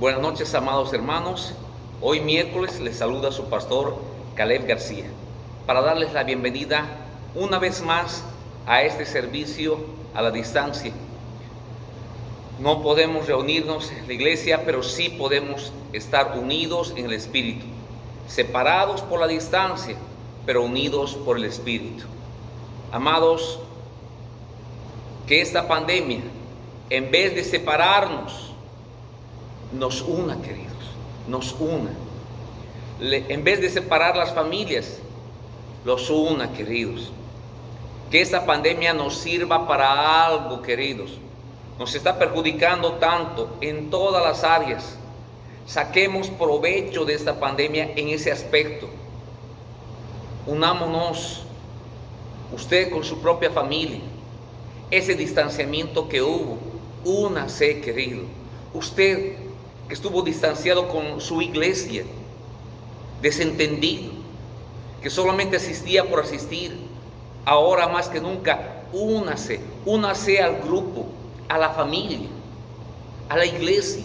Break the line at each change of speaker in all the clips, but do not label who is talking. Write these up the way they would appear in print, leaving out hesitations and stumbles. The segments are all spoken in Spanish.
Buenas noches, amados hermanos. Hoy miércoles les saluda su pastor Caleb García para darles la bienvenida una vez más a este servicio a la distancia. No podemos reunirnos en la iglesia, pero sí podemos estar unidos en el Espíritu, separados por la distancia, pero unidos por el Espíritu. Amados, que esta pandemia, en vez de separarnos, nos una, queridos, nos una. En vez de separar las familias, los una, queridos. Que esta pandemia nos sirva para algo, queridos. Nos está perjudicando tanto en todas las áreas. Saquemos provecho de esta pandemia en ese aspecto. Unámonos, usted con su propia familia. Ese distanciamiento que hubo, únase, querido. Usted que estuvo distanciado con su iglesia, desentendido, que solamente asistía por asistir, ahora más que nunca, únase al grupo, a la familia, a la iglesia.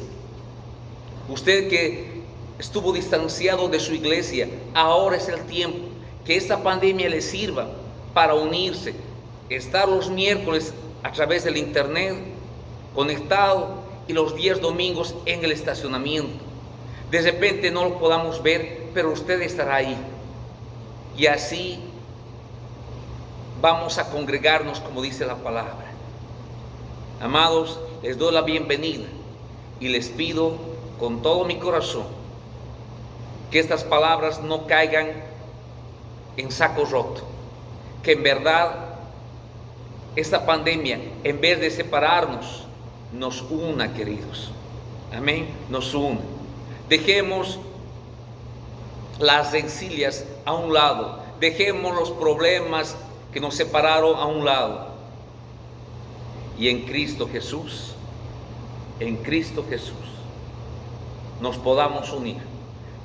Usted que estuvo distanciado de su iglesia, ahora es el tiempo que esta pandemia le sirva para unirse, estar los miércoles a través del internet, conectado, y los días domingos en el estacionamiento. De repente no lo podamos ver, pero usted estará ahí. Y así vamos a congregarnos como dice la palabra. Amados, les doy la bienvenida y les pido con todo mi corazón que estas palabras no caigan en saco roto. Que en verdad esta pandemia, en vez de separarnos, nos una, queridos. Amén, nos una. Dejemos las rencillas a un lado, dejemos los problemas que nos separaron a un lado, y en Cristo Jesús nos podamos unir,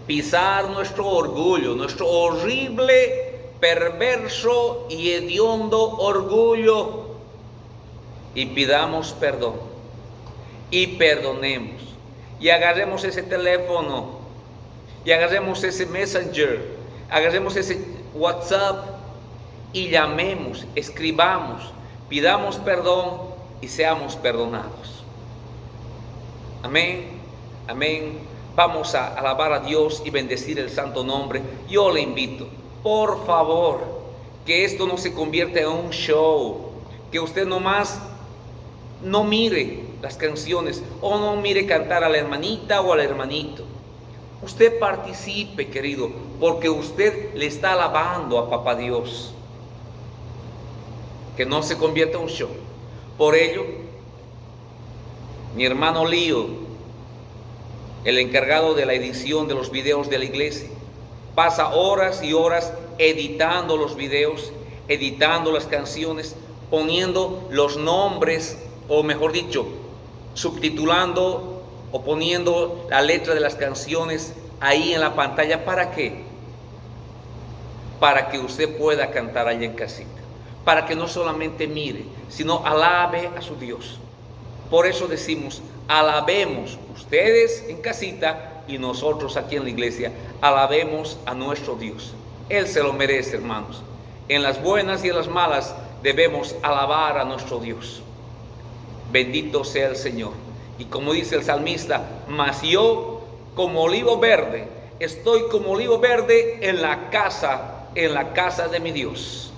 pisar nuestro orgullo, nuestro horrible, perverso y hediondo orgullo, y pidamos perdón. Y perdonemos, y agarremos ese teléfono, y agarremos ese Messenger, agarremos ese WhatsApp, y llamemos, escribamos, pidamos perdón y seamos perdonados. Amén, amén. Vamos a alabar a Dios y bendecir el santo nombre. Yo le invito, por favor, que esto no se convierta en un show, que usted nomás no mire las canciones o no mire cantar a la hermanita o al hermanito. Usted participe, querido, porque usted le está alabando a Papá Dios. Que no se convierta en un show. Por ello, mi hermano Lío, el encargado de la edición de los videos de la iglesia, pasa horas y horas editando los videos, editando las canciones, poniendo los nombres, o mejor dicho, subtitulando o poniendo la letra de las canciones ahí en la pantalla. ¿Para qué? Para que usted pueda cantar allá en casita, para que no solamente mire, sino alabe a su Dios. Por eso decimos, alabemos ustedes en casita y nosotros aquí en la iglesia, alabemos a nuestro Dios. Él se lo merece, hermanos. En las buenas y en las malas debemos alabar a nuestro Dios. Bendito sea el Señor. Y como dice el salmista, mas yo como olivo verde, estoy como olivo verde en la casa de mi Dios.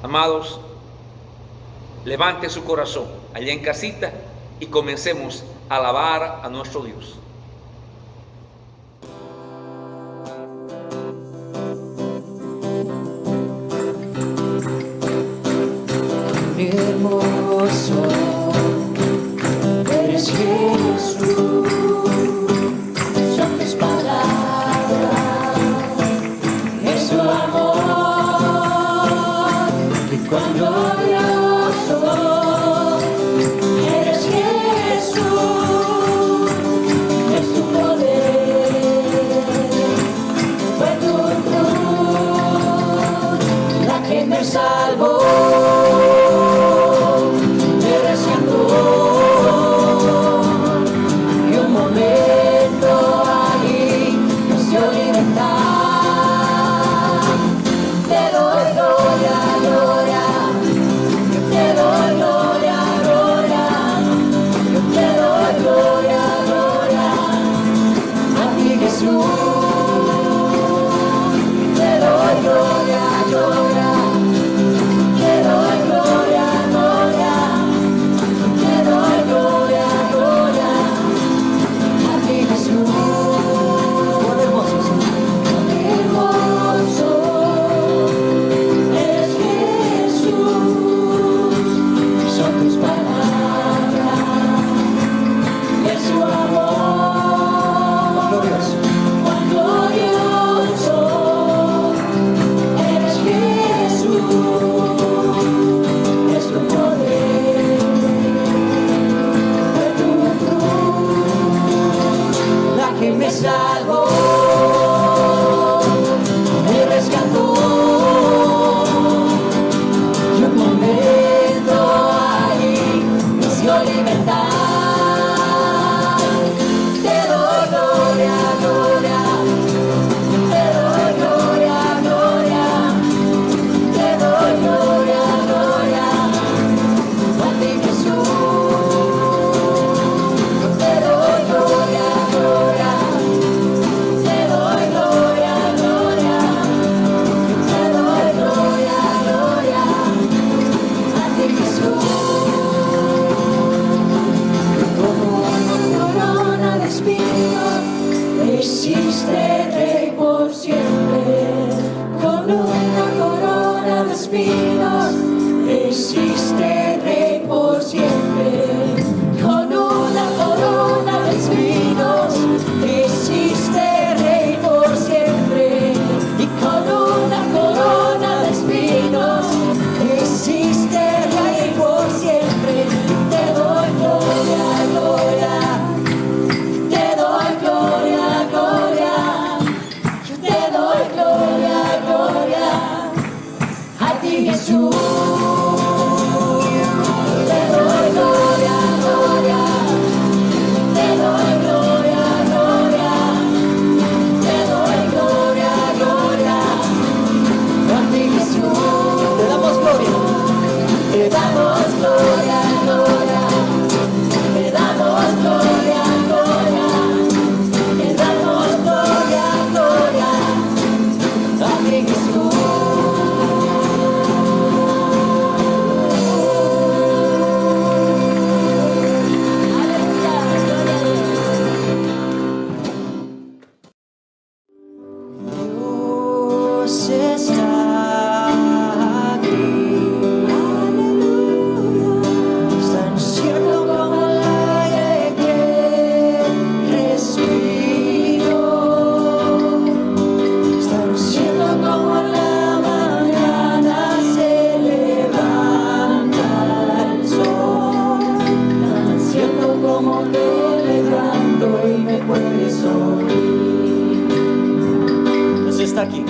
Amados, levante su corazón allá en casita y comencemos a alabar a nuestro Dios.
Hermoso eres Jesús, son tus palabras, es tu amor, y cuán glorioso eres Jesús,
está aquí.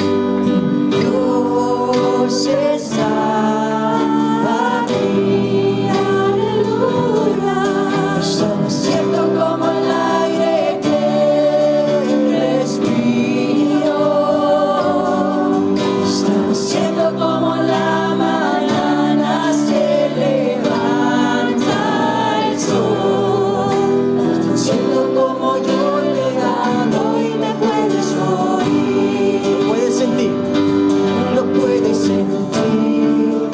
Dios está aquí, aleluya. Estamos siendo como el aire que respiro. Estamos siendo como la mañana se levanta el sol. Estamos siendo como yo te hablo y me puedes oír.
Lo puedes sentir.
Lo puedes sentir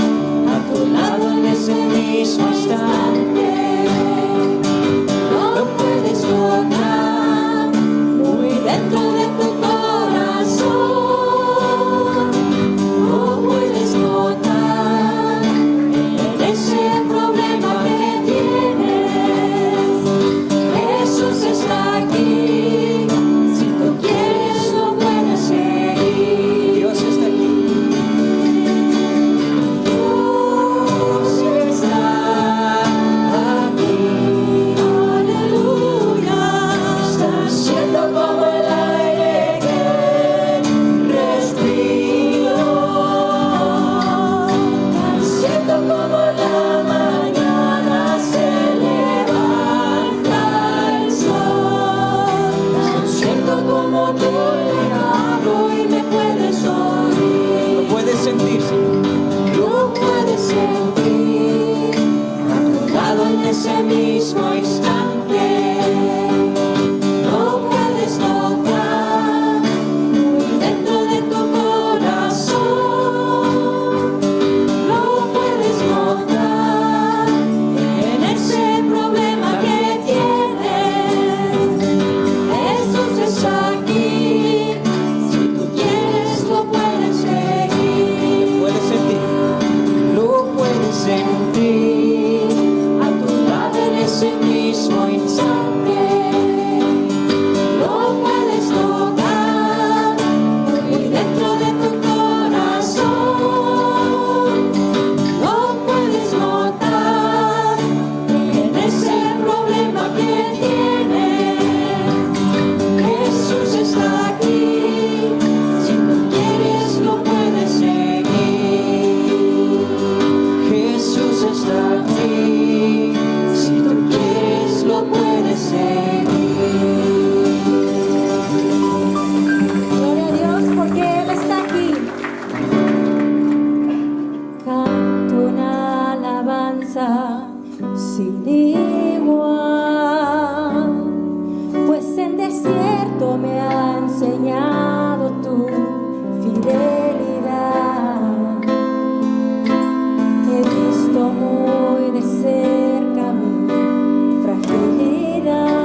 a tu lado en ese mismo instante. Lo puedes notar muy dentro de tu corazón. Lo puedes notar en ese problema que tienes. Jesús está aquí. Si tú quieres, lo puedes seguir.
Dios está aquí.
Dios está aquí, aleluya. Estás siendo como el aire que respiro. Estás siendo como la mañana se levanta el sol. Estás siendo como yo le hablo y me puedes oír.
Lo puedes sentir, Señor.
Lo puedes sentir a tu lado en ese mismo instante. Lo puedes notar muy dentro de tu corazón. Lo puedes notar en ese problema que tienes. Jesús está aquí. Si tú quieres, lo puedes seguir.
Puedes sentir.
Lo puedes sentir a tu lado en ese mismo instante. Lo puedes notar muy dentro de tu corazón. Lo puedes notar en ese problema que tienes. Jesús está aquí. Si tú quieres, lo puedes seguir. Jesús está aquí. Si tú quieres, lo puedes seguir. Gloria a Dios porque Él está aquí. Canto una alabanza sin igual, pues en desierto me ha enseñado tu fidelidad. He visto muy de cerca mi fragilidad.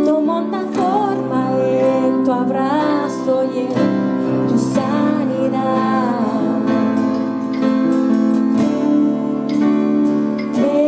Tu monta forma en tu abrazo y en tu sanidad. Me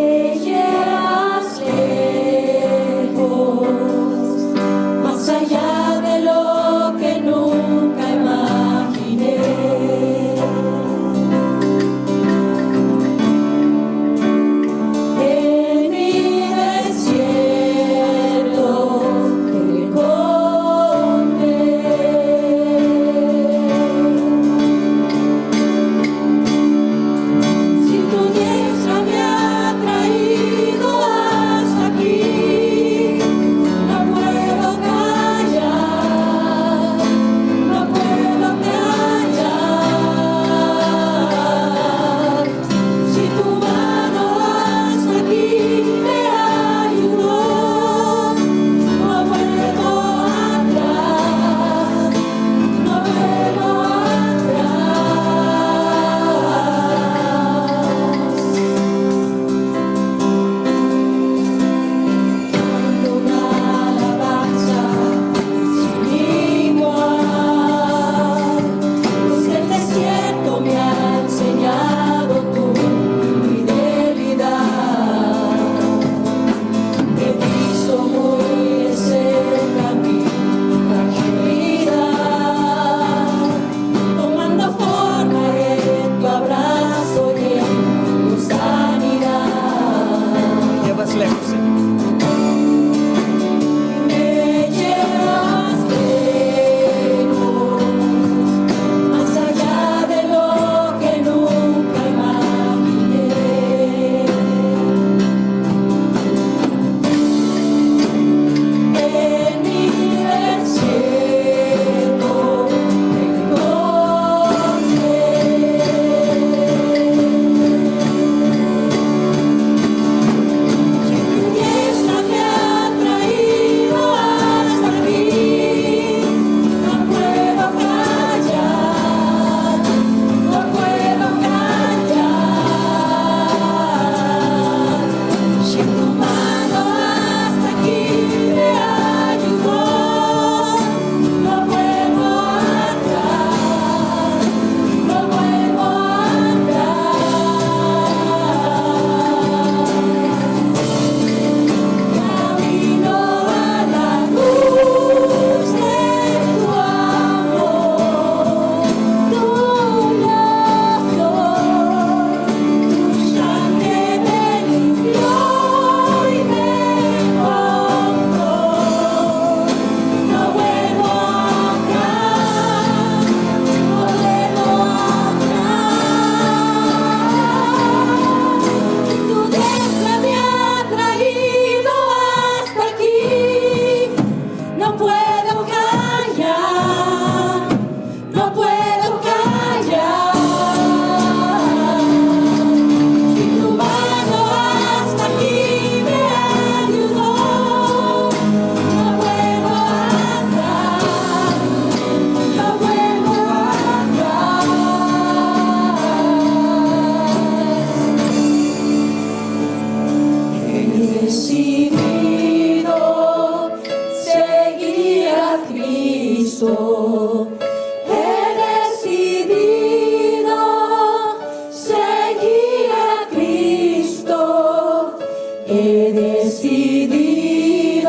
He decidido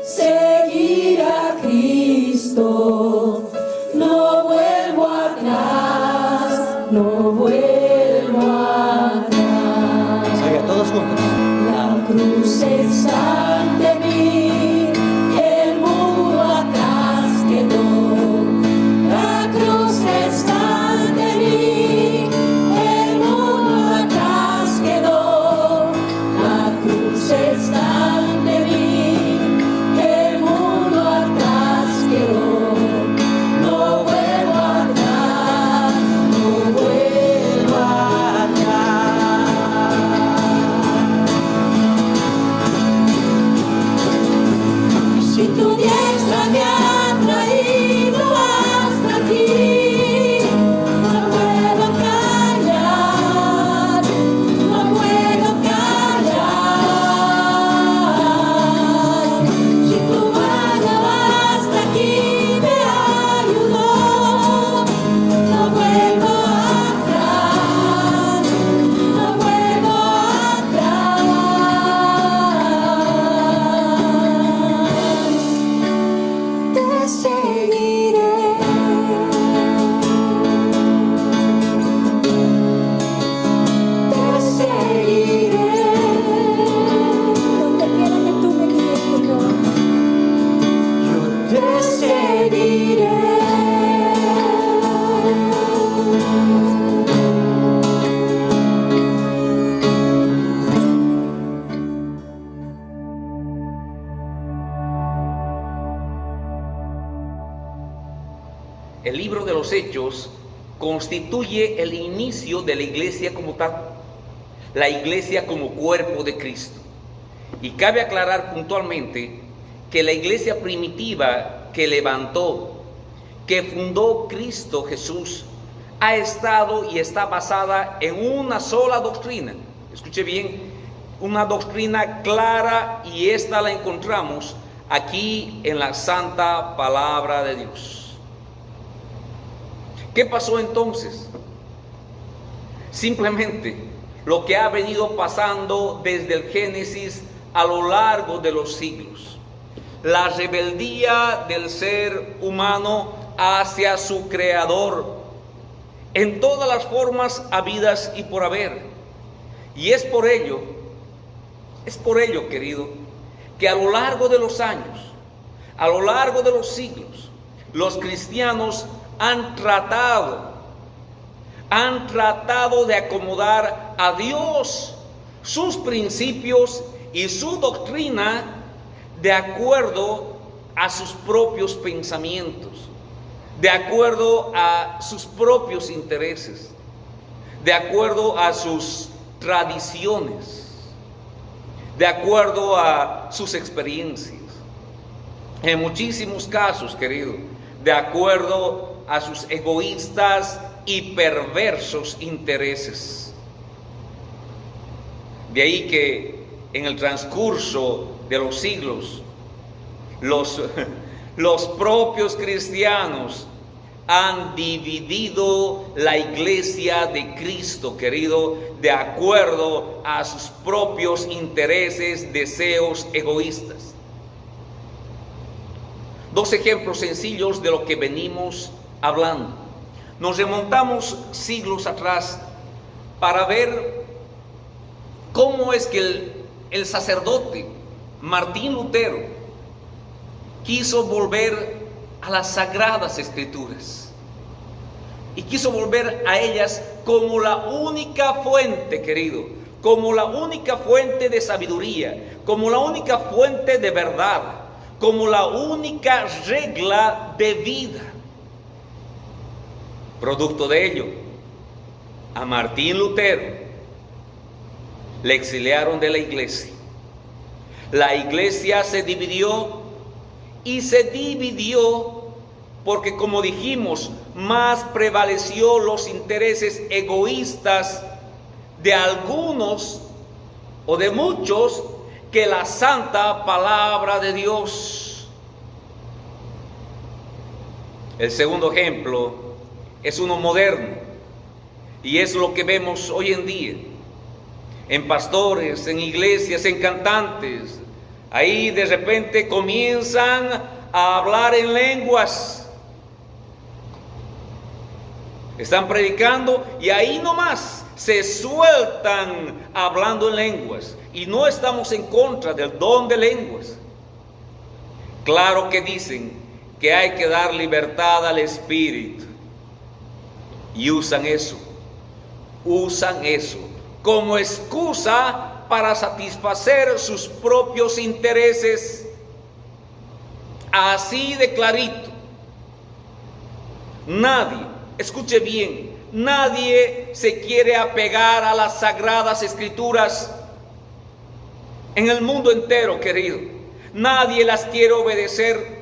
seguir a Cristo. No vuelvo atrás, no vuelvo atrás.
Oiga, todos juntos.
La cruz está ante mí, el mundo atrás quedó. La cruz está ante mí, el mundo atrás quedó. La cruz está ante mí, el mundo atrás quedó. No vuelvo atrás, no vuelvo atrás. Si tu diestra me ha traído hasta aquí, no puedo callar, no puedo callar. Si tu mano hasta aquí me ayudó, no vuelvo atrás, no vuelvo atrás. Te seguiré, te seguiré, donde quiera que tú me guíes, Señor. Yo te seguiré.
El libro de los Hechos constituye el inicio de la iglesia como tal, la iglesia como cuerpo de Cristo. Y cabe aclarar puntualmente que la iglesia primitiva que levantó, que fundó Cristo Jesús, ha estado y está basada en una sola doctrina. Escuche bien, una doctrina clara, y esta la encontramos aquí en la santa palabra de Dios. ¿Qué pasó entonces? Simplemente lo que ha venido pasando desde el Génesis a lo largo de los siglos. La rebeldía del ser humano hacia su Creador en todas las formas habidas y por haber. Y es por ello, querido, que a lo largo de los años, a lo largo de los siglos, los cristianos han tratado de acomodar a Dios, sus principios y su doctrina de acuerdo a sus propios pensamientos, de acuerdo a sus propios intereses, de acuerdo a sus tradiciones, de acuerdo a sus experiencias. En muchísimos casos, querido, de acuerdo a sus egoístas y perversos intereses. De ahí que en el transcurso de los siglos, los propios cristianos han dividido la iglesia de Cristo, querido, de acuerdo a sus propios intereses, deseos egoístas. Dos ejemplos sencillos de lo que venimos hablando. Nos remontamos siglos atrás para ver cómo es que el sacerdote Martín Lutero quiso volver a las Sagradas Escrituras y quiso volver a ellas como la única fuente, querido, como la única fuente de sabiduría, como la única fuente de verdad, como la única regla de vida. Producto de ello, a Martín Lutero le exiliaron de la iglesia. La iglesia se dividió, y se dividió porque, como dijimos, más prevaleció los intereses egoístas de algunos o de muchos que la santa palabra de Dios. El segundo ejemplo es uno moderno, y es lo que vemos hoy en día, en pastores, en iglesias, en cantantes. Ahí de repente comienzan a hablar en lenguas. Están predicando y ahí nomás se sueltan hablando en lenguas. Y no estamos en contra del don de lenguas. Claro que dicen que hay que dar libertad al espíritu. Y usan eso como excusa para satisfacer sus propios intereses. Así de clarito. Nadie, escuche bien, nadie se quiere apegar a las sagradas escrituras en el mundo entero, querido. Nadie las quiere obedecer.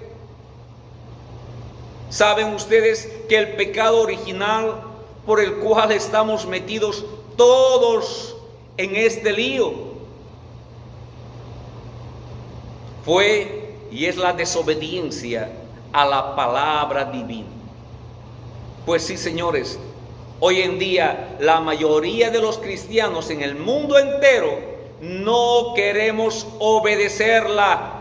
¿Saben ustedes que el pecado original por el cual estamos metidos todos en este lío fue y es la desobediencia a la palabra divina? Pues sí, señores, hoy en día la mayoría de los cristianos en el mundo entero no queremos obedecerla.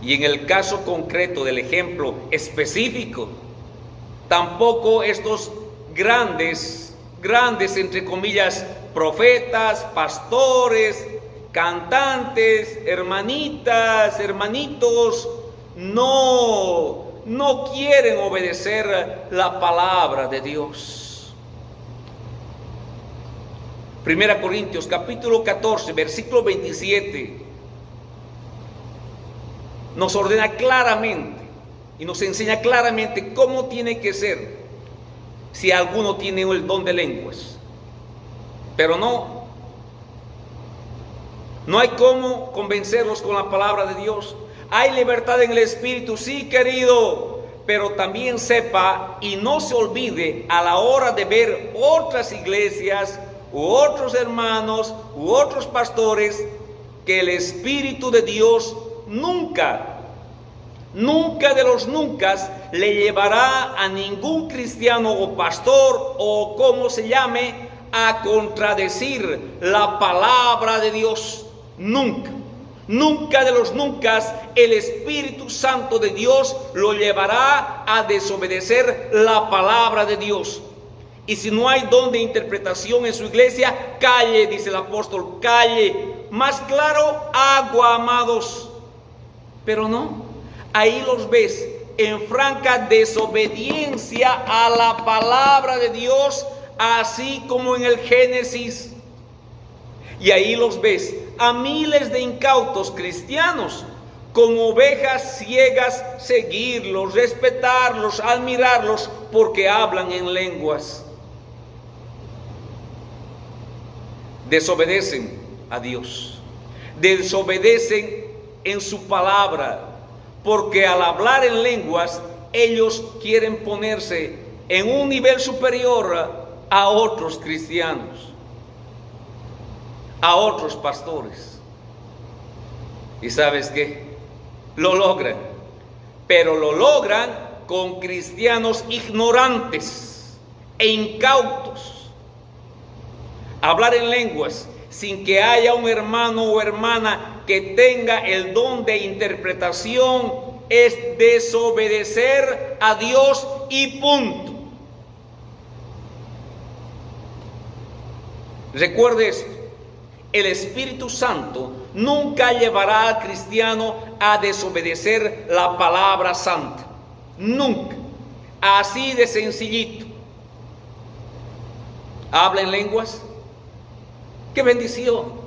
Y en el caso concreto del ejemplo específico, tampoco estos grandes, entre comillas, profetas, pastores, cantantes, hermanitas, hermanitos, no quieren obedecer la palabra de Dios. 1 Corintios capítulo 14, versículo 27, nos ordena claramente y nos enseña claramente cómo tiene que ser si alguno tiene el don de lenguas. Pero no hay cómo convencerlos con la palabra de Dios. Hay libertad en el espíritu, sí, querido, pero también sepa y no se olvide a la hora de ver otras iglesias u otros hermanos u otros pastores que el Espíritu de Dios nunca de los nunca le llevará a ningún cristiano o pastor o como se llame a contradecir la palabra de Dios. Nunca de los nunca el Espíritu Santo de Dios lo llevará a desobedecer la palabra de Dios. Y si no hay don de interpretación en su iglesia, calle, dice el apóstol, calle. Más claro, agua, amados. Pero no, ahí los ves en franca desobediencia a la palabra de Dios, así como en el Génesis. Y ahí los ves a miles de incautos cristianos, como ovejas ciegas, seguirlos, respetarlos, admirarlos, porque hablan en lenguas. Desobedecen a Dios, desobedecen en su palabra, porque al hablar en lenguas, ellos quieren ponerse en un nivel superior a otros cristianos, a otros pastores. ¿Y sabes qué? Lo logran, pero lo logran con cristianos ignorantes e incautos. Hablar en lenguas sin que haya un hermano o hermana que tenga el don de interpretación es desobedecer a Dios y punto. Recuerde esto: el Espíritu Santo nunca llevará al cristiano a desobedecer la palabra santa. Nunca. Así de sencillito. ¿Habla en lenguas? ¡Qué bendición!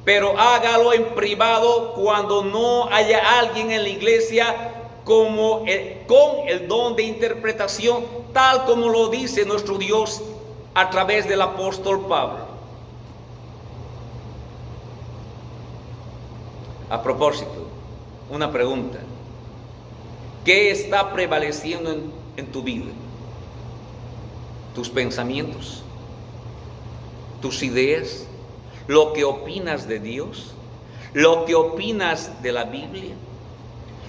Pero hágalo en privado cuando no haya alguien en la iglesia con el don de interpretación, tal como lo dice nuestro Dios a través del apóstol Pablo. A propósito, una pregunta: ¿qué está prevaleciendo en tu vida? ¿Tus pensamientos? ¿Tus ideas? ¿Lo que opinas de Dios? ¿Lo que opinas de la Biblia?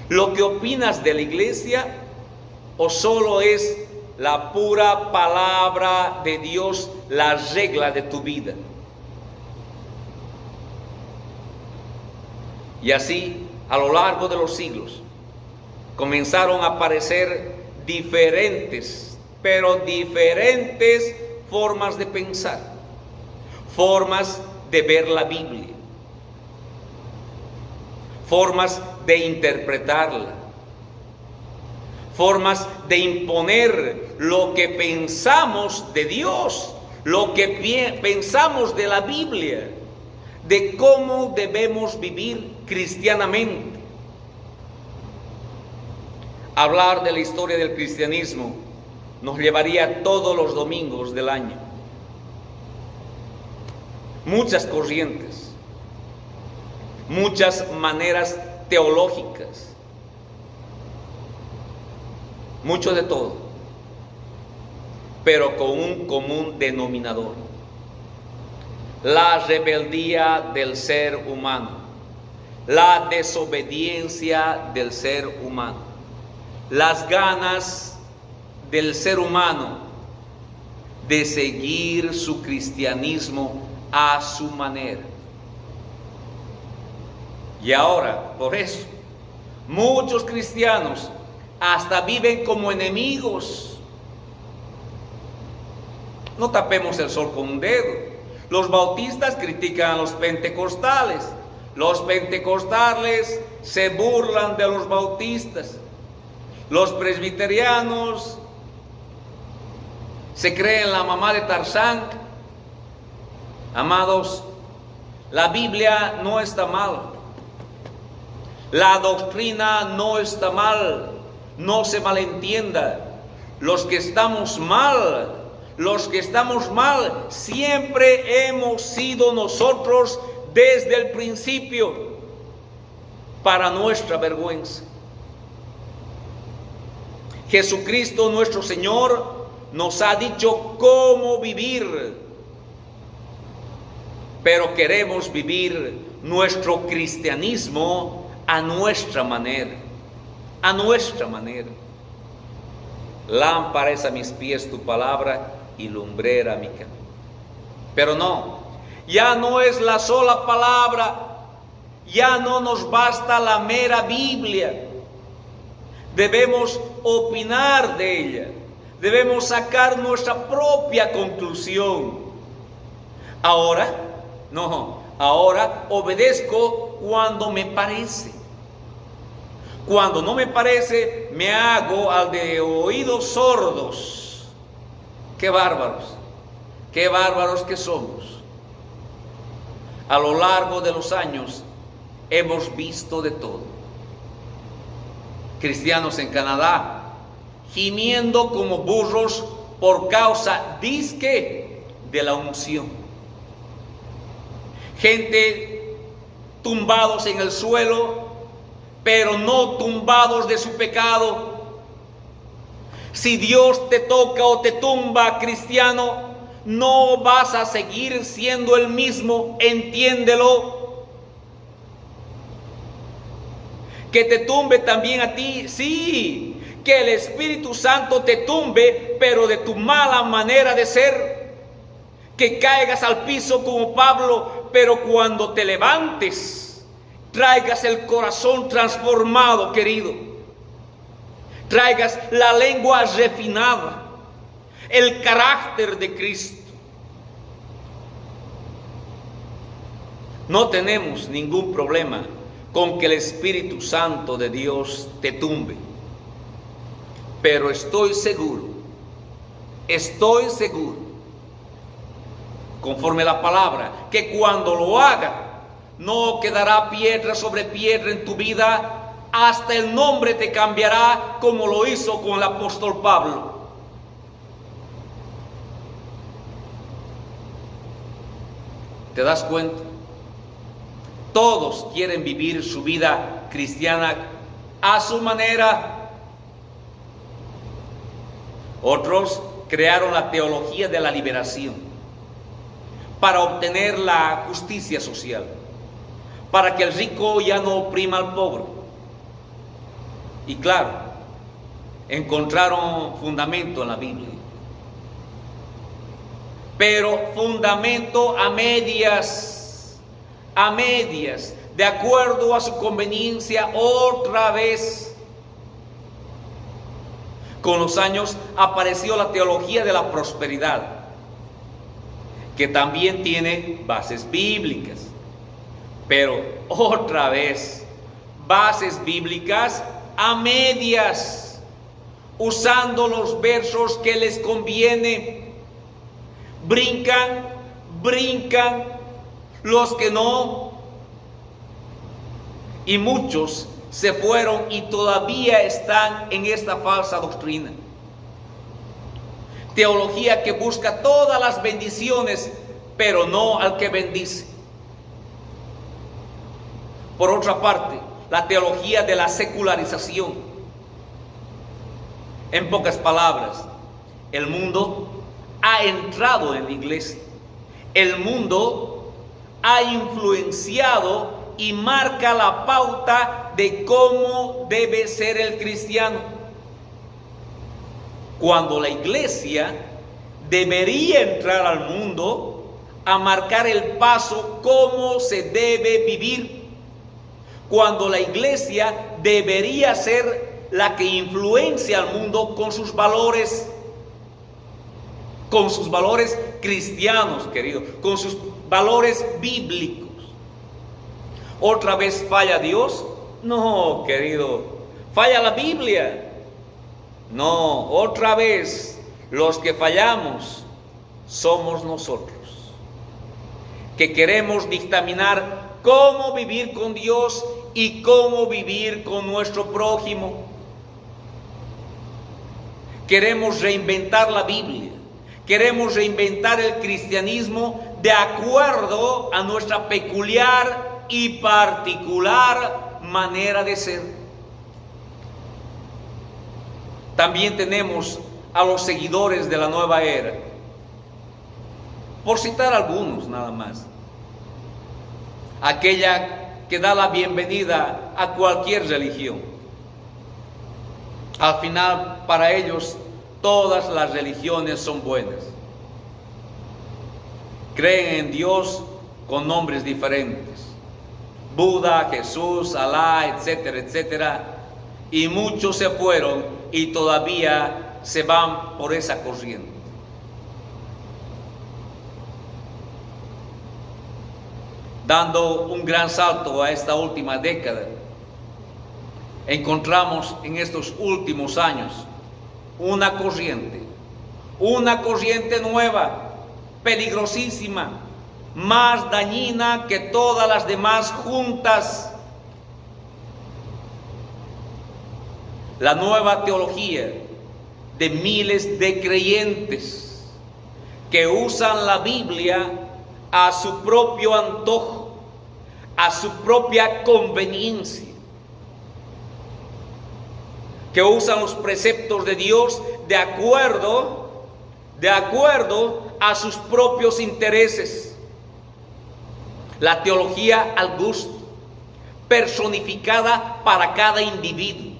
¿Lo que opinas de la iglesia? ¿O solo es la pura palabra de Dios la regla de tu vida? Y así, a lo largo de los siglos, comenzaron a aparecer diferentes, pero diferentes formas de pensar, formas de ver la Biblia, formas de interpretarla, formas de imponer lo que pensamos de Dios, lo que pensamos de la Biblia, de cómo debemos vivir cristianamente. Hablar de la historia del cristianismo nos llevaría todos los domingos del año. Muchas corrientes, muchas maneras teológicas, mucho de todo, pero con un común denominador: la rebeldía del ser humano, la desobediencia del ser humano, las ganas del ser humano de seguir su cristianismo a su manera. Y ahora, por eso, muchos cristianos hasta viven como enemigos. No tapemos el sol con un dedo. Los bautistas critican a los pentecostales. Los pentecostales se burlan de los bautistas. Los presbiterianos se creen la mamá de Tarzán. Amados, la Biblia no está mal. La doctrina no está mal. No se malentienda. Los que estamos mal siempre hemos sido nosotros desde el principio, para nuestra vergüenza. Jesucristo nuestro Señor nos ha dicho cómo vivir, pero queremos vivir nuestro cristianismo a nuestra manera, a nuestra manera. Lámpara es a mis pies tu palabra y lumbrera a mi camino. Pero no, ya no es la sola palabra, ya no nos basta la mera Biblia. Debemos opinar de ella, debemos sacar nuestra propia conclusión. Ahora obedezco cuando me parece. Cuando no me parece, me hago al de oídos sordos. ¡Qué bárbaros que somos! A lo largo de los años hemos visto de todo. Cristianos en Canadá gimiendo como burros por causa, dizque, de la unción. Gente tumbados en el suelo, pero no tumbados de su pecado. Si Dios te toca o te tumba, cristiano, no vas a seguir siendo el mismo, entiéndelo. Que te tumbe también a ti, sí, que el Espíritu Santo te tumbe, pero de tu mala manera de ser. Que caigas al piso como Pablo, pero cuando te levantes, traigas el corazón transformado, querido. Traigas la lengua refinada, el carácter de Cristo. No tenemos ningún problema con que el Espíritu Santo de Dios te tumbe. Pero estoy seguro, conforme a la palabra, que cuando lo haga, no quedará piedra sobre piedra en tu vida. Hasta el nombre te cambiará, como lo hizo con el apóstol Pablo. ¿Te das cuenta? Todos quieren vivir su vida cristiana a su manera. Otros crearon la teología de la liberación para obtener la justicia social, para que el rico ya no oprima al pobre. Y claro, encontraron fundamento en la Biblia, pero fundamento a medias, de acuerdo a su conveniencia otra vez. Con los años apareció la teología de la prosperidad, que también tiene bases bíblicas, pero otra vez, bases bíblicas a medias, usando los versos que les conviene. Brincan los que no, y muchos se fueron y todavía están en esta falsa doctrina. Teología que busca todas las bendiciones, pero no al que bendice. Por otra parte, la teología de la secularización. En pocas palabras, el mundo ha entrado en la iglesia. El mundo ha influenciado y marca la pauta de cómo debe ser el cristiano, cuando la iglesia debería entrar al mundo a marcar el paso cómo se debe vivir, cuando la iglesia debería ser la que influencia al mundo con sus valores cristianos, querido, con sus valores bíblicos. ¿Otra vez falla Dios? No, querido. ¿Falla la Biblia? No, otra vez los que fallamos somos nosotros, que queremos dictaminar cómo vivir con Dios y cómo vivir con nuestro prójimo. Queremos reinventar la Biblia, queremos reinventar el cristianismo de acuerdo a nuestra peculiar y particular manera de ser. También tenemos a los seguidores de la nueva era, por citar algunos nada más. Aquella que da la bienvenida a cualquier religión. Al final, para ellos, todas las religiones son buenas. Creen en Dios con nombres diferentes: Buda, Jesús, Alá, etcétera, etcétera. Y muchos se fueron y todavía se van por esa corriente. Dando un gran salto a esta última década, encontramos en estos últimos años una corriente nueva, peligrosísima, más dañina que todas las demás juntas. La nueva teología de miles de creyentes que usan la Biblia a su propio antojo, a su propia conveniencia, que usan los preceptos de Dios de acuerdo a sus propios intereses. La teología al gusto, personificada para cada individuo.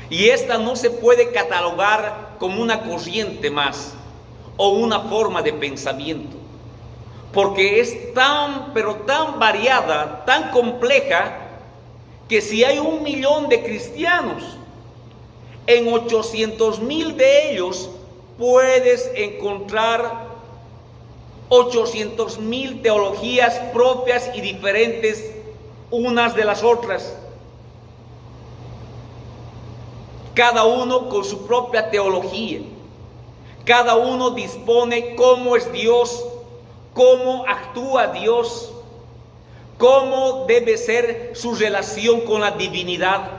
Y esta no se puede catalogar como una corriente más o una forma de pensamiento, porque es tan variada, tan compleja, que si hay 1 millón de cristianos, en 800,000 de ellos puedes encontrar 800,000 teologías propias y diferentes unas de las otras. Cada uno con su propia teología. Cada uno dispone cómo es Dios, cómo actúa Dios, cómo debe ser su relación con la divinidad.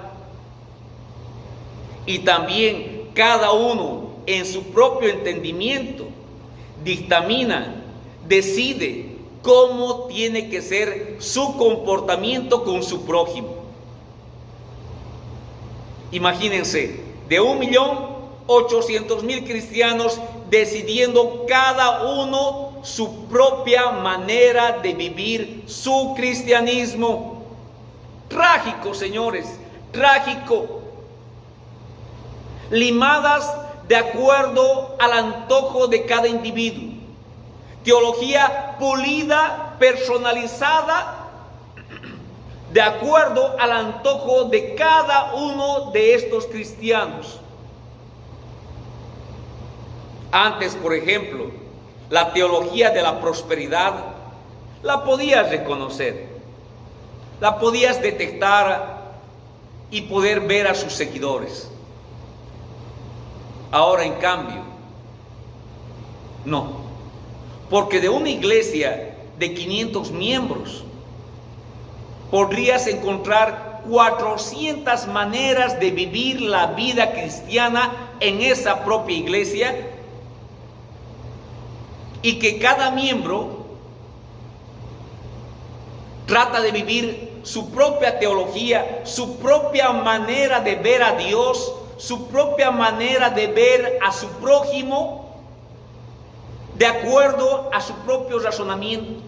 Y también cada uno en su propio entendimiento dictamina, decide cómo tiene que ser su comportamiento con su prójimo. Imagínense, de 1.800.000 cristianos decidiendo cada uno su propia manera de vivir su cristianismo. Trágico, señores, trágico. Limadas de acuerdo al antojo de cada individuo. Teología pulida, personalizada, de acuerdo al antojo de cada uno de estos cristianos. Antes, por ejemplo, la teología de la prosperidad la podías reconocer, la podías detectar y poder ver a sus seguidores. Ahora, en cambio, no, porque de una iglesia de 500 miembros podrías encontrar 400 maneras de vivir la vida cristiana en esa propia iglesia, y que cada miembro trata de vivir su propia teología, su propia manera de ver a Dios, su propia manera de ver a su prójimo, de acuerdo a su propio razonamiento.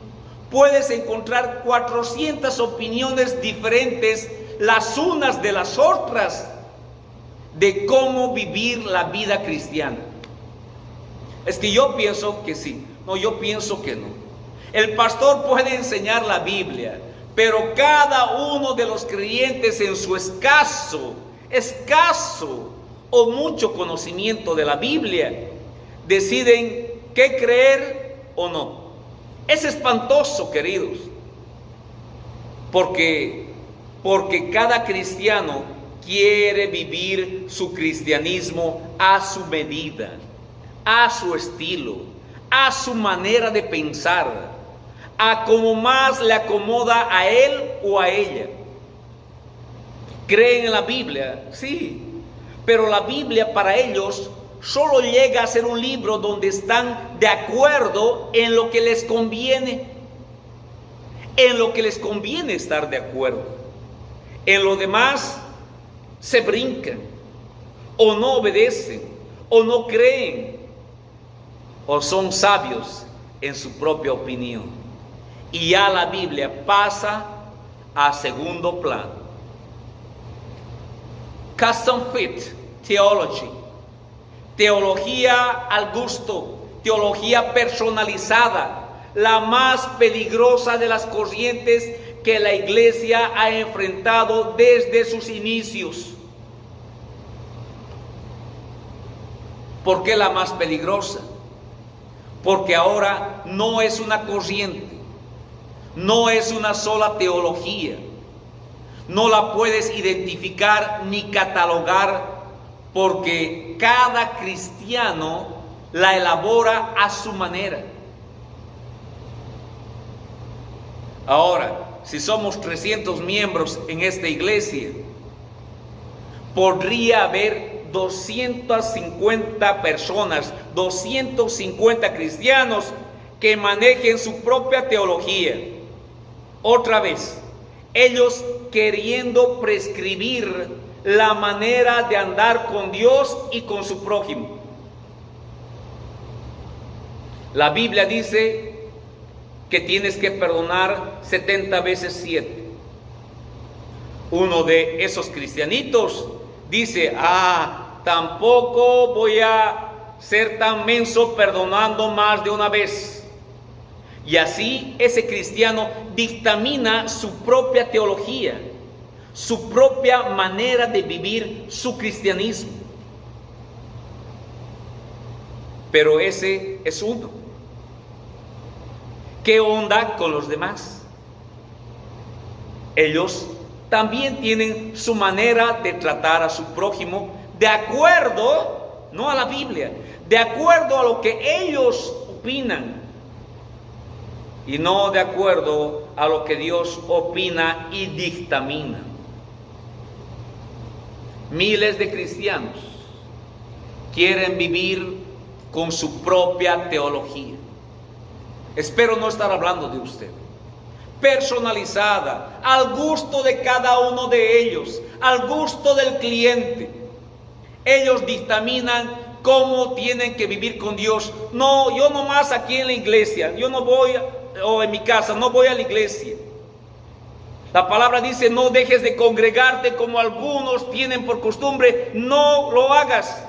Puedes encontrar 400 opiniones diferentes, las unas de las otras, de cómo vivir la vida cristiana. Es que yo pienso que sí, no, yo pienso que no. El pastor puede enseñar la Biblia, pero cada uno de los creyentes en su escaso o mucho conocimiento de la Biblia deciden qué creer o no. Es espantoso, queridos, porque cada cristiano quiere vivir su cristianismo a su medida, a su estilo, a su manera de pensar, a como más le acomoda a él o a ella. ¿Creen en la Biblia? Sí, pero la Biblia para ellos solo llega a ser un libro donde están de acuerdo en lo que les conviene. En lo que les conviene estar de acuerdo. En lo demás se brincan, o no obedecen, o no creen, o son sabios en su propia opinión. Y ya la Biblia pasa a segundo plano. Custom fit theology. Teología al gusto, teología personalizada, la más peligrosa de las corrientes que la iglesia ha enfrentado desde sus inicios. ¿Por qué la más peligrosa? Porque ahora no es una corriente, no es una sola teología, no la puedes identificar ni catalogar, porque cada cristiano la elabora a su manera. Ahora, si somos 300 miembros en esta iglesia, podría haber 250 personas, 250 cristianos que manejen su propia teología. Otra vez, ellos queriendo prescribir la manera de andar con Dios y con su prójimo. La Biblia dice que tienes que perdonar 70 veces 7. Uno de esos cristianitos dice: tampoco voy a ser tan menso perdonando más de una vez. Y así ese cristiano dictamina su propia teología, su propia manera de vivir su cristianismo. Pero ese es uno. ¿Qué onda con los demás? Ellos también tienen su manera de tratar a su prójimo de acuerdo, no a la Biblia, de acuerdo a lo que ellos opinan, y no de acuerdo a lo que Dios opina y dictamina. Miles de cristianos quieren vivir con su propia teología. Espero no estar hablando de usted. Personalizada, al gusto de cada uno de ellos, al gusto del cliente. Ellos dictaminan cómo tienen que vivir con Dios. No, yo nomás aquí en la iglesia, yo no voy, o en mi casa, no voy a la iglesia. La palabra dice: no dejes de congregarte como algunos tienen por costumbre, no lo hagas.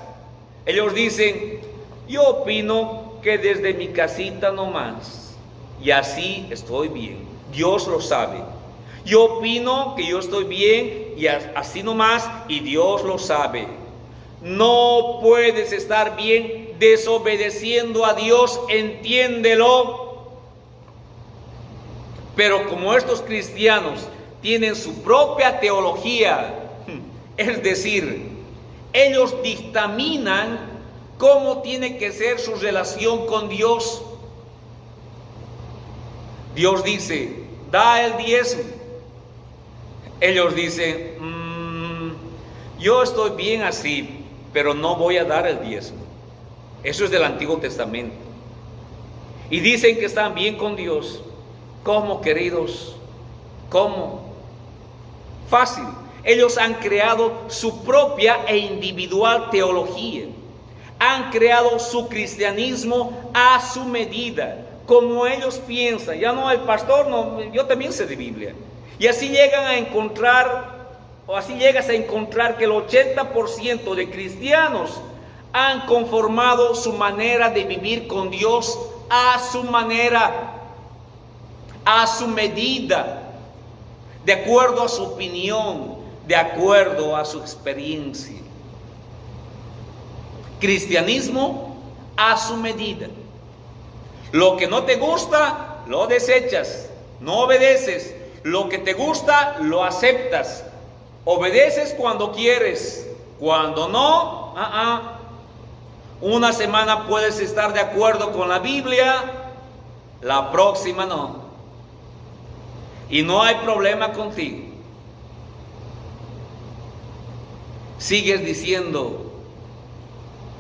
Ellos dicen: yo opino que desde mi casita nomás, y así estoy bien. Dios lo sabe. Yo opino que yo estoy bien y así nomás, y Dios lo sabe. No puedes estar bien desobedeciendo a Dios, entiéndelo. Pero como estos cristianos tienen su propia teología, es decir, ellos dictaminan cómo tiene que ser su relación con Dios. Dios dice, da el diezmo. Ellos dicen, yo estoy bien así, pero no voy a dar el diezmo. Eso es del Antiguo Testamento. Y dicen que están bien con Dios. ¿Cómo, queridos? ¿Cómo? Fácil. Ellos han creado su propia e individual teología. Han creado su cristianismo a su medida, como ellos piensan. Ya no, el pastor, no, yo también sé de Biblia. Y así llegan a encontrar, o así llegas a encontrar que el 80% de cristianos han conformado su manera de vivir con Dios a su manera, a su medida, de acuerdo a su opinión, de acuerdo a su experiencia. Cristianismo a su medida. Lo que no te gusta, lo desechas, no obedeces. Lo que te gusta, lo aceptas. Obedeces cuando quieres, cuando no, Una semana puedes estar de acuerdo con la Biblia, la próxima no. Y no hay problema contigo. Sigues diciendo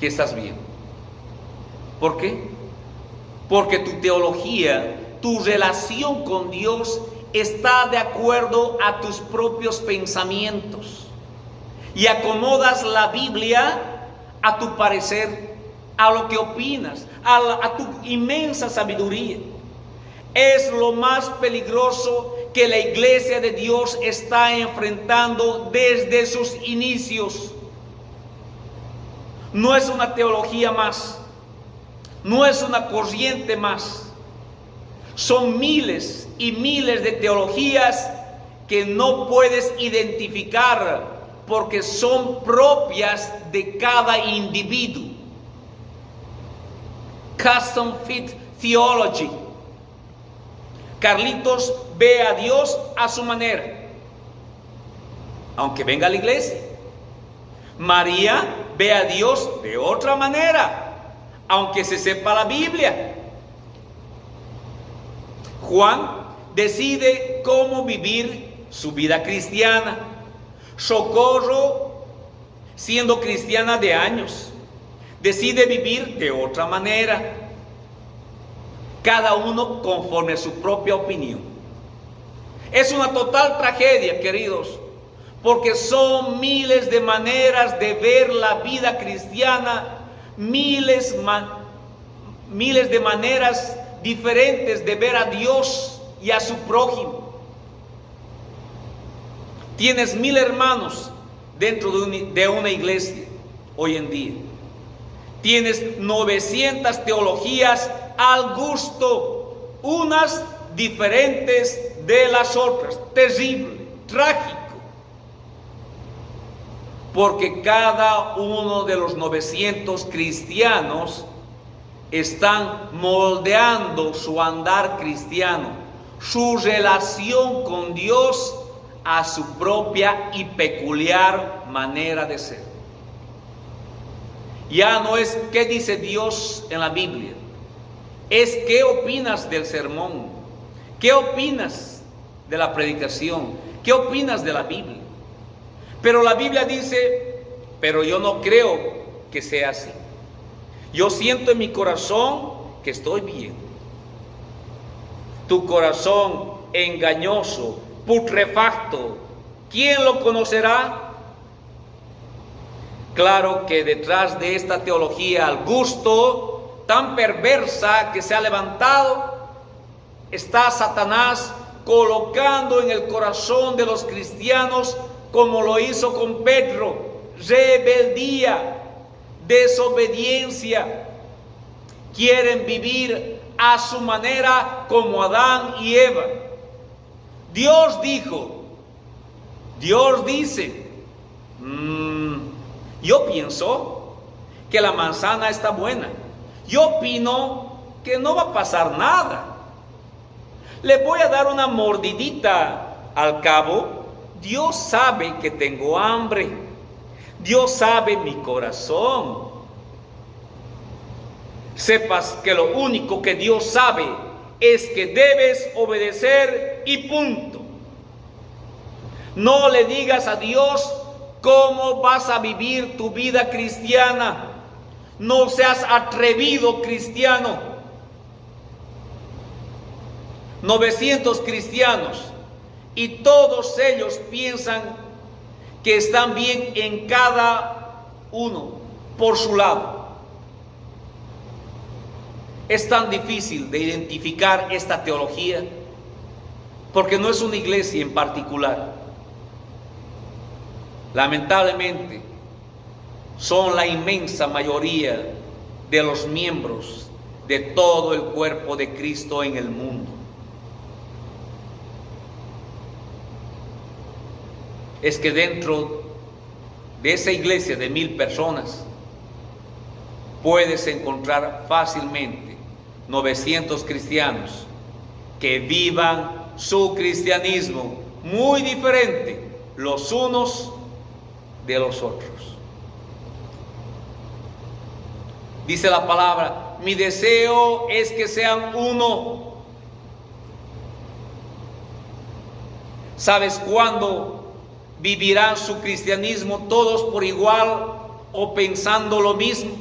que estás bien. ¿Por qué? Porque tu teología, tu relación con Dios está de acuerdo a tus propios pensamientos. Y acomodas la Biblia a tu parecer, a lo que opinas, a tu inmensa sabiduría. Es lo más peligroso que la iglesia de Dios está enfrentando desde sus inicios. No es una teología más, no es una corriente más. Son miles y miles de teologías que no puedes identificar porque son propias de cada individuo. Custom fit theology. Carlitos ve a Dios a su manera, aunque venga a la iglesia. María ve a Dios de otra manera, aunque se sepa la Biblia. Juan decide cómo vivir su vida cristiana. Socorro, siendo cristiana de años, decide vivir de otra manera. Cada uno conforme a su propia opinión. Es una total tragedia, queridos, porque son miles de maneras de ver la vida cristiana, miles de maneras diferentes de ver a Dios y a su prójimo. Tienes 1000 hermanos dentro de una iglesia hoy en día. Tienes 900 teologías al gusto, unas diferentes de las otras. Terrible, trágico. Porque cada uno de los 900 cristianos están moldeando su andar cristiano, su relación con Dios a su propia y peculiar manera de ser. Ya no es qué dice Dios en la Biblia, es qué opinas del sermón, qué opinas de la predicación, qué opinas de la Biblia. Pero la Biblia dice, pero yo no creo que sea así. Yo siento en mi corazón que estoy bien. Tu corazón engañoso, putrefacto, ¿quién lo conocerá? Claro que detrás de esta teología al gusto, tan perversa que se ha levantado, está Satanás colocando en el corazón de los cristianos, como lo hizo con Pedro, rebeldía, desobediencia. Quieren vivir a su manera como Adán y Eva. Dios dijo, Dios dice, yo pienso que la manzana está buena. Yo opino que no va a pasar nada. Le voy a dar una mordidita. Al cabo, Dios sabe que tengo hambre. Dios sabe mi corazón. Sepas que lo único que Dios sabe es que debes obedecer y punto. No le digas a Dios cómo vas a vivir tu vida cristiana. No seas atrevido cristiano. 900 cristianos y todos ellos piensan que están bien en cada uno por su lado. Es tan difícil de identificar esta teología porque no es una iglesia en particular. Lamentablemente, son la inmensa mayoría de los miembros de todo el cuerpo de Cristo en el mundo. Es que dentro de esa iglesia de 1000 personas puedes encontrar fácilmente 900 cristianos que vivan su cristianismo muy diferente los unos de los otros. Dice la palabra, mi deseo es que sean uno. ¿Sabes cuándo vivirán su cristianismo todos por igual o pensando lo mismo?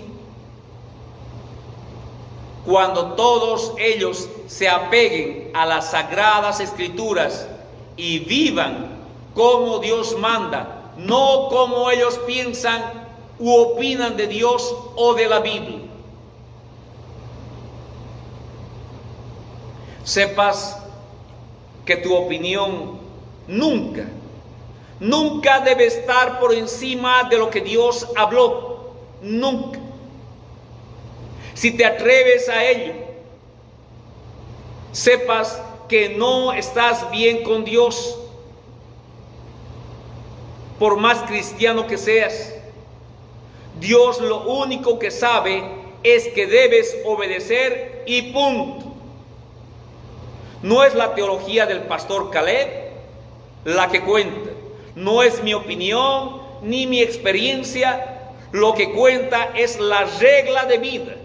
Cuando todos ellos se apeguen a las sagradas escrituras y vivan como Dios manda, no como ellos piensan u opinan de Dios o de la Biblia. Sepas que tu opinión nunca debe estar por encima de lo que Dios habló. Nunca. Si te atreves a ello, sepas que no estás bien con Dios. Por más cristiano que seas, Dios lo único que sabe es que debes obedecer y punto. No es la teología del pastor Caleb la que cuenta. No es mi opinión ni mi experiencia. Lo que cuenta es la regla de vida,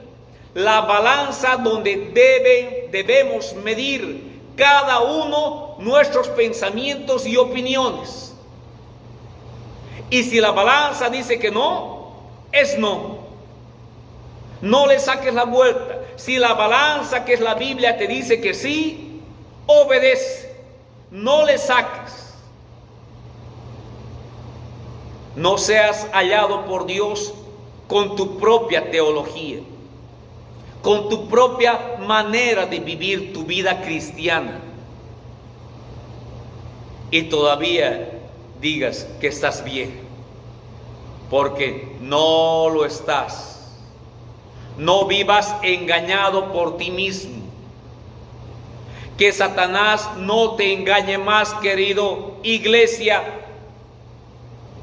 la balanza donde debemos medir cada uno nuestros pensamientos y opiniones. Y si la balanza dice que no, es no. No le saques la vuelta. Si la balanza, que es la Biblia, te dice que sí, obedece. No le saques. No seas hallado por Dios con tu propia teología, con tu propia manera de vivir tu vida cristiana, y todavía digas que estás bien, porque no lo estás. No vivas engañado por ti mismo. Que Satanás no te engañe más, querido iglesia.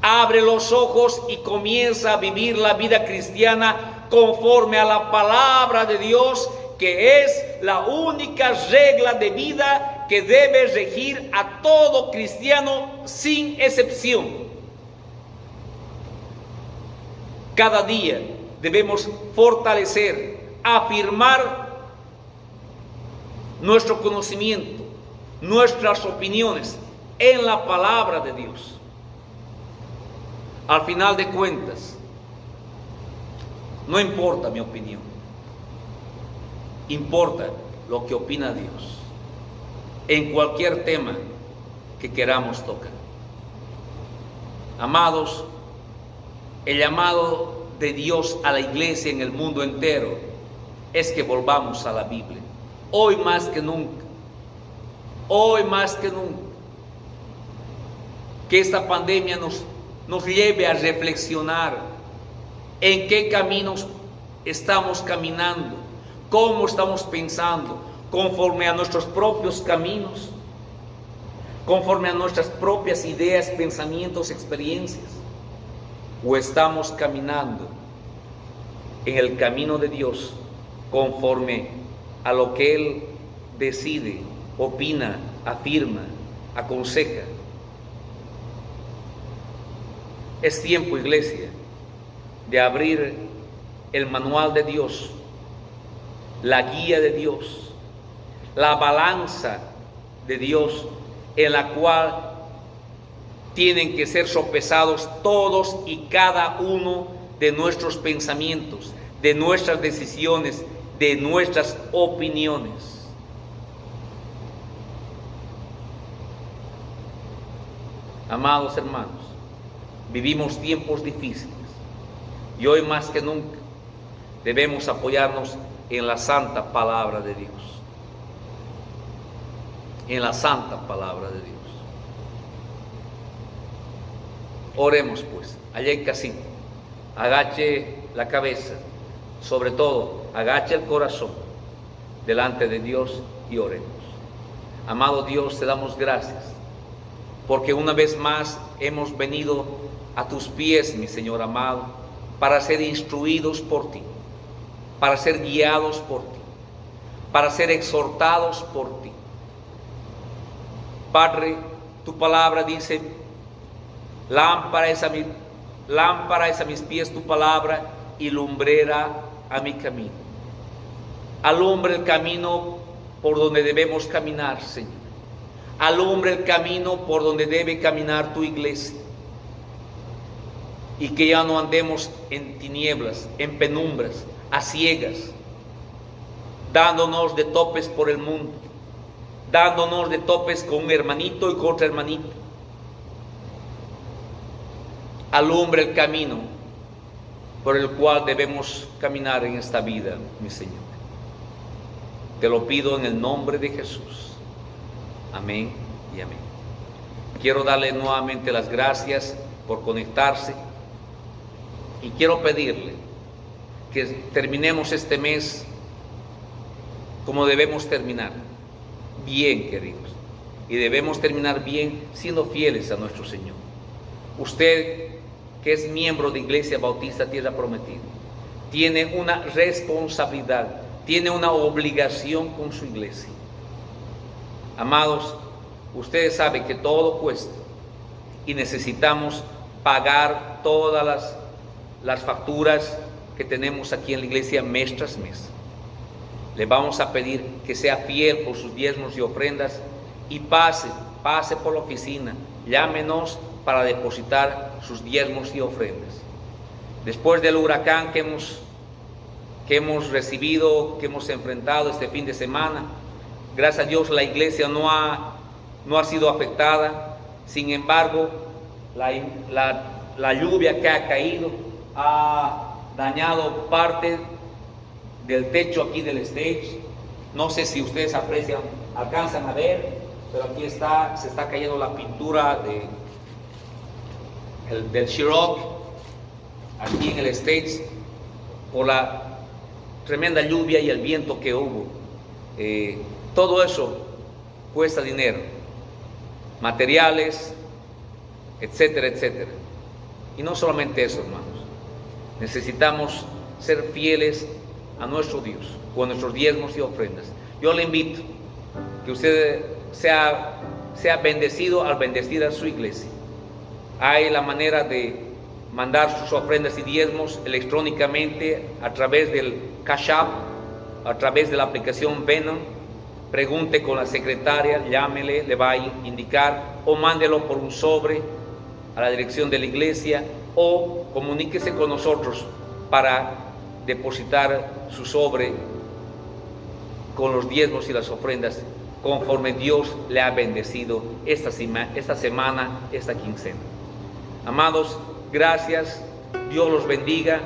Abre los ojos y comienza a vivir la vida cristiana conforme a la palabra de Dios, que es la única regla de vida que debe regir a todo cristiano sin excepción. Cada día debemos fortalecer, afirmar nuestro conocimiento, nuestras opiniones en la palabra de Dios. Al final de cuentas, no importa mi opinión, importa lo que opina Dios en cualquier tema que queramos tocar. Amados, el llamado de Dios a la iglesia en el mundo entero es que volvamos a la Biblia, hoy más que nunca, hoy más que nunca. Que esta pandemia nos lleve a reflexionar en qué caminos estamos caminando, cómo estamos pensando, conforme a nuestros propios caminos. conforme a nuestras propias ideas, pensamientos, experiencias, o estamos caminando en el camino de Dios conforme a lo que Él decide, opina, afirma, aconseja. Es tiempo, iglesia, de abrir el manual de Dios, la guía de Dios, la balanza de Dios, en la cual tienen que ser sopesados todos y cada uno de nuestros pensamientos, de nuestras decisiones, de nuestras opiniones. Amados hermanos, vivimos tiempos difíciles y hoy más que nunca debemos apoyarnos en la santa palabra de Dios. En la santa palabra de Dios. Oremos pues, allá en casita, agache la cabeza, sobre todo agache el corazón delante de Dios y oremos. Amado Dios, te damos gracias porque una vez más hemos venido a tus pies, mi Señor amado, para ser instruidos por ti, para ser guiados por ti, para ser exhortados por ti. Padre, tu palabra dice: lámpara es a mis pies tu palabra y lumbrera a mi camino. Alumbra el camino por donde debemos caminar, Señor. Alumbra el camino por donde debe caminar tu iglesia. Y que ya no andemos en tinieblas, en penumbras, a ciegas, dándonos de topes por el mundo, dándonos de topes con un hermanito y con otro hermanito. Alumbra el camino por el cual debemos caminar en esta vida, mi Señor. Te lo pido en el nombre de Jesús. Amén y amén. Quiero darle nuevamente las gracias por conectarse y quiero pedirle que terminemos este mes como debemos terminar, bien, queridos, y debemos terminar bien siendo fieles a nuestro Señor. Usted, que es miembro de Iglesia Bautista Tierra Prometida, tiene una responsabilidad, tiene una obligación con su iglesia. Amados, ustedes saben que todo cuesta y necesitamos pagar todas las facturas que tenemos aquí en la iglesia mes tras mes. Le vamos a pedir que sea fiel por sus diezmos y ofrendas y pase por la oficina, llámenos para depositar sus diezmos y ofrendas. Después del huracán que hemos recibido, que hemos enfrentado este fin de semana, gracias a Dios la iglesia no ha sido afectada. Sin embargo, la lluvia que ha caído ha dañado parte del techo aquí del stage. No sé si ustedes alcanzan a ver, pero aquí se está cayendo la pintura del Chiroc aquí en el stage por la tremenda lluvia y el viento que hubo. Todo eso cuesta dinero, materiales, etcétera, etcétera. Y no solamente eso, hermanos. Necesitamos ser fieles a nuestro Dios con nuestros diezmos y ofrendas. Yo le invito que usted sea bendecido al bendecir a su iglesia. Hay la manera de mandar sus ofrendas y diezmos electrónicamente a través del Cash App, a través de la aplicación Venom. Pregunte con la secretaria, llámele, le va a indicar, o mándelo por un sobre a la dirección de la iglesia, o comuníquese con nosotros para depositar su sobre con los diezmos y las ofrendas conforme Dios le ha bendecido esta semana, esta quincena. Amados, gracias, Dios los bendiga,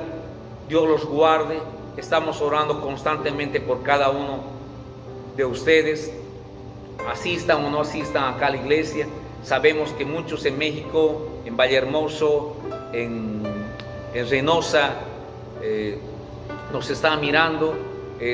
Dios los guarde. Estamos orando constantemente por cada uno de ustedes, asistan o no asistan acá a la iglesia. Sabemos que muchos en México, en Vallehermoso, en Reynosa, nos están mirando.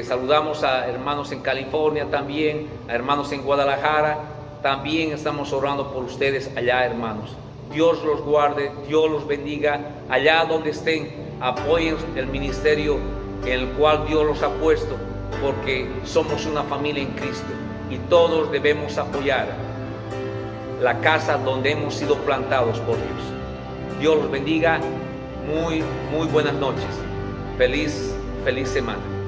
Saludamos a hermanos en California también, a hermanos en Guadalajara, también estamos orando por ustedes allá, hermanos. Dios los guarde, Dios los bendiga. Allá donde estén, apoyen el ministerio en el cual Dios los ha puesto, porque somos una familia en Cristo y todos debemos apoyar la casa donde hemos sido plantados por Dios. Dios los bendiga. Muy buenas noches. Feliz semana.